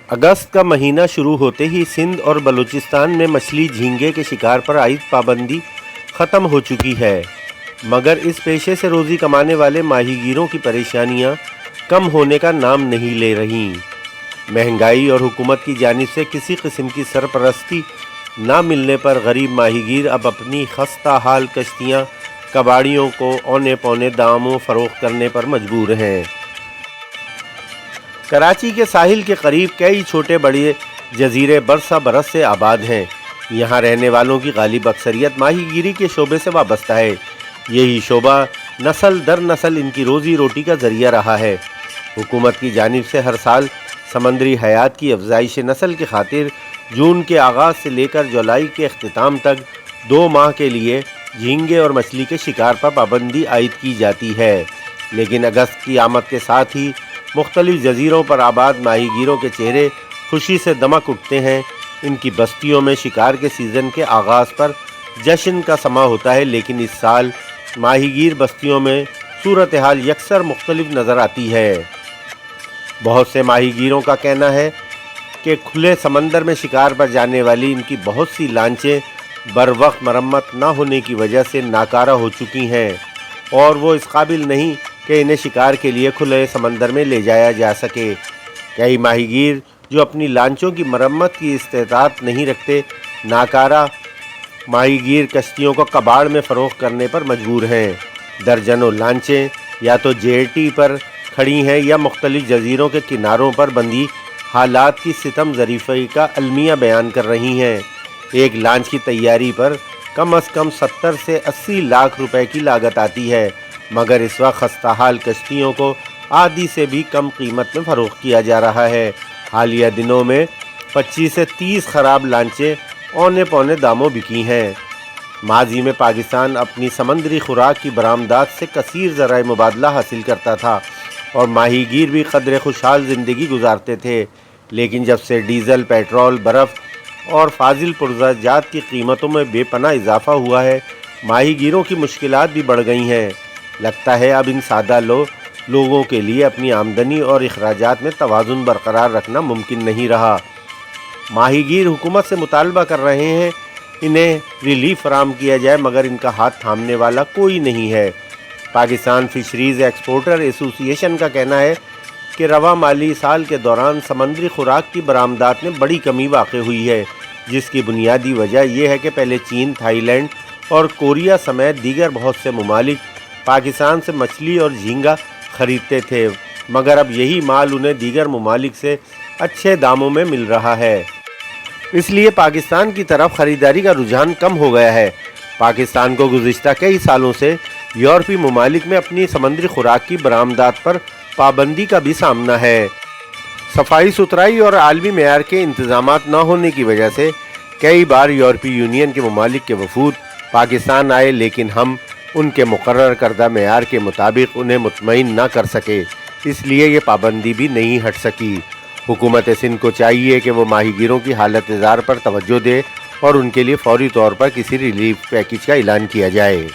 اگست کا مہینہ شروع ہوتے ہی سندھ اور بلوچستان میں مچھلی جھینگے کے شکار پر عائد پابندی ختم ہو چکی ہے، مگر اس پیشے سے روزی کمانے والے ماہی گیروں کی پریشانیاں کم ہونے کا نام نہیں لے رہیں۔ مہنگائی اور حکومت کی جانب سے کسی قسم کی سرپرستی نہ ملنے پر غریب ماہی گیر اب اپنی خستہ حال کشتیاں کباڑیوں کو اونے پونے داموں فروخت کرنے پر مجبور ہیں۔ کراچی کے ساحل کے قریب کئی چھوٹے بڑے جزیرے برسہ برس سے آباد ہیں۔ یہاں رہنے والوں کی غالب اکثریت ماہی گیری کے شعبے سے وابستہ ہے۔ یہی شعبہ نسل در نسل ان کی روزی روٹی کا ذریعہ رہا ہے۔ حکومت کی جانب سے ہر سال سمندری حیات کی افزائش نسل کی خاطر جون کے آغاز سے لے کر جولائی کے اختتام تک 2 ماہ کے لیے جھینگے اور مچھلی کے شکار پر پابندی عائد کی جاتی ہے، لیکن اگست کی آمد کے ساتھ ہی مختلف جزیروں پر آباد ماہی گیروں کے چہرے خوشی سے دمک اٹھتے ہیں۔ ان کی بستیوں میں شکار کے سیزن کے آغاز پر جشن کا سماں ہوتا ہے، لیکن اس سال ماہی گیر بستیوں میں صورتحال یکسر مختلف نظر آتی ہے۔ بہت سے ماہی گیروں کا کہنا ہے کہ کھلے سمندر میں شکار پر جانے والی ان کی بہت سی لانچیں بروقت مرمت نہ ہونے کی وجہ سے ناکارہ ہو چکی ہیں اور وہ اس قابل نہیں کہ انہیں شکار کے لیے کھلے سمندر میں لے جایا جا سکے۔ کئی ماہی گیر جو اپنی لانچوں کی مرمت کی استطاعت نہیں رکھتے، ناکارہ ماہی گیر کشتیوں کو کباڑ میں فروخت کرنے پر مجبور ہیں۔ درجنوں لانچیں یا تو جیٹی پر کھڑی ہیں یا مختلف جزیروں کے کناروں پر بندھی حالات کی ستم ظریفی کا المیہ بیان کر رہی ہیں۔ ایک لانچ کی تیاری پر کم از کم 70 سے 80 لاکھ روپے کی لاگت آتی ہے، مگر اس وقت خستہ حال کشتیوں کو آدھی سے بھی کم قیمت میں فروخت کیا جا رہا ہے۔ حالیہ دنوں میں 25 سے 30 خراب لانچیں اونے پونے داموں بکی ہیں۔ ماضی میں پاکستان اپنی سمندری خوراک کی برآمدات سے کثیر ذرائع مبادلہ حاصل کرتا تھا اور ماہی گیر بھی قدر خوشحال زندگی گزارتے تھے، لیکن جب سے ڈیزل، پیٹرول، برف اور فاضل پرزہ جات کی قیمتوں میں بے پناہ اضافہ ہوا ہے، ماہی گیروں کی مشکلات بھی بڑھ گئی ہیں۔ لگتا ہے اب ان سادہ لوگوں کے لیے اپنی آمدنی اور اخراجات میں توازن برقرار رکھنا ممکن نہیں رہا۔ ماہی گیر حکومت سے مطالبہ کر رہے ہیں انہیں ریلیف فراہم کیا جائے، مگر ان کا ہاتھ تھامنے والا کوئی نہیں ہے۔ پاکستان فشریز ایکسپورٹر ایسوسی ایشن کا کہنا ہے کہ رواں مالی سال کے دوران سمندری خوراک کی برآمدات میں بڑی کمی واقع ہوئی ہے، جس کی بنیادی وجہ یہ ہے کہ پہلے چین، تھائی لینڈ اور کوریا سمیت دیگر بہت سے ممالک پاکستان سے مچھلی اور جھینگا خریدتے تھے، مگر اب یہی مال انہیں دیگر ممالک سے اچھے داموں میں مل رہا ہے۔ اس لیے پاکستان کی طرف خریداری کا رجحان کم ہو گیا ہے۔ پاکستان کو گزشتہ کئی سالوں سے یورپی ممالک میں اپنی سمندری خوراک کی برآمدات پر پابندی کا بھی سامنا ہے۔ صفائی ستھرائی اور عالمی معیار کے انتظامات نہ ہونے کی وجہ سے کئی بار یورپی یونین کے ممالک کے وفود پاکستان آئے، لیکن ہم ان کے مقرر کردہ معیار کے مطابق انہیں مطمئن نہ کر سکے، اس لیے یہ پابندی بھی نہیں ہٹ سکی۔ حکومت سندھ کو چاہیے کہ وہ ماہی گیروں کی حالت زار پر توجہ دے اور ان کے لیے فوری طور پر کسی ریلیف پیکیج کا اعلان کیا جائے۔